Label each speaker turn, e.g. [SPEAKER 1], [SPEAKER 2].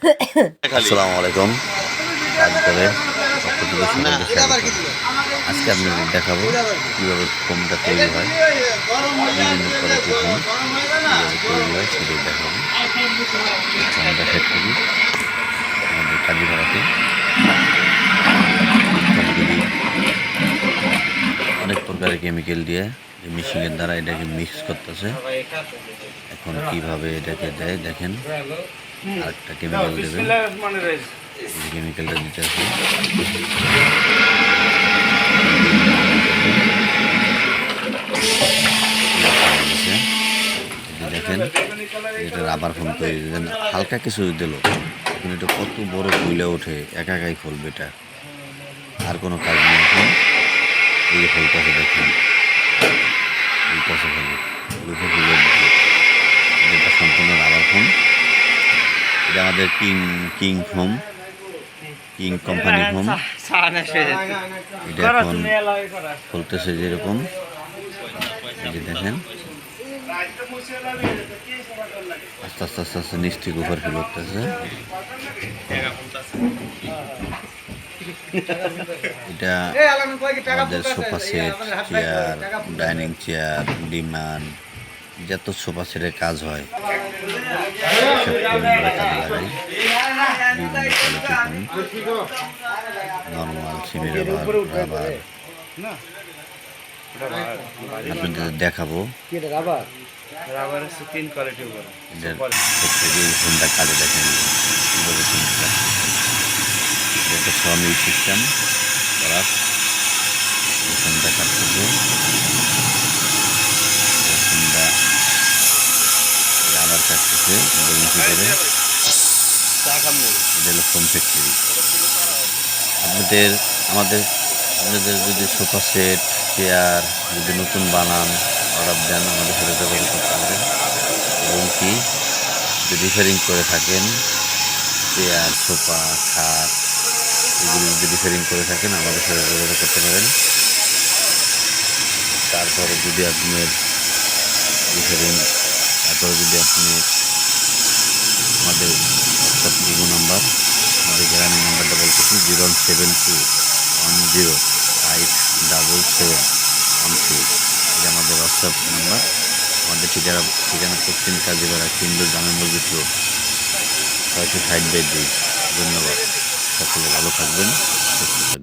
[SPEAKER 1] আসসালামু আলাইকুম। তারপরে আজকে আপনাদের দেখাবো কীভাবে ফোমটা তৈরি হয়, বিভিন্ন কোয়ালিটির ফোম কীভাবে তৈরি হয় সেটাই দেখাবো। ফোমটা ফ্যাক্টরি আমাদের কাজীপাড়াতে ইত্যাদি অনেক প্রকারের কেমিক্যাল দিয়ে এই মেশিনের দ্বারা এটাকে মিক্স করতেছে। এখন কিভাবে এটাকে দেয় দেখেন, আরেকটা কেমিক্যাল দেবে, এই কেমিক্যালটা দিতে আছে। দেখেন এটা রাবার ফোম তৈরি, হালকা কিছু দিল এখন এটা কত বড় ফুলে ওঠে, একা একাই ফলবে, এটা আর কোনো কাজ নেই। এখন এই যে ফলটাছে দেখেন, ফুলটাছে খালি ফুলে ফুলে এটা সম্পূর্ণ রাবার ফোম। এটা আমাদের king foam, king company foam. এটা এখন ফলতেছে যেরকম, এই যে দেখেন আস্তে আস্তে আস্তে আস্তে নিচ থেকে উপর ফিল করতেছে। এটা আমাদের sofa set, chair, dining chair, demand, যত সোফা সেটের কাজ হয় সব কাজে লাগাই। বিভিন্ন quality foam, normal, semi rubber, rubber আপনাদের দেখাবো। ফোনটা কাজে দেখেন কীভাবে এটা সমিল সিস্টেম করার ফোনটা কাটতেছে। ফোনটা রাবার কাটতেছে করে, এটা হলো ফোন ফ্যাক্টরি। আপনাদের যদি সোফা সেট, চেয়ার যদি নতুন বানান, অর্ডার দেন আমাদের সাথে যোগাযোগ করতে পারেন। এবং কি যদি রিপেয়ারিং করে থাকেন, চেয়ার, সোফা, খাট এগুলো যদি রিপেয়ারিং করে থাকেন আমাদের সাথে যোগাযোগ করতে পারেন। তারপরে যদি আপনার রিপেয়ারিং, তারপরে যদি আপনি আমাদের হোয়াটসঅ্যাপ ইমো নাম্বার, আমাদের গ্রামের নাম্বারটা বলতেছি 07210577713। এটা আমাদের হোয়াটসঅ্যাপ নাম্বার। আমাদের ঠিকানা পশ্চিম কাজীপাড়া, কিন্দুর গ্রামের মসজিদ রোড, 660/2। ধন্যবাদ, সকলে ভালো থাকবেন, সুস্থ থাকবেন।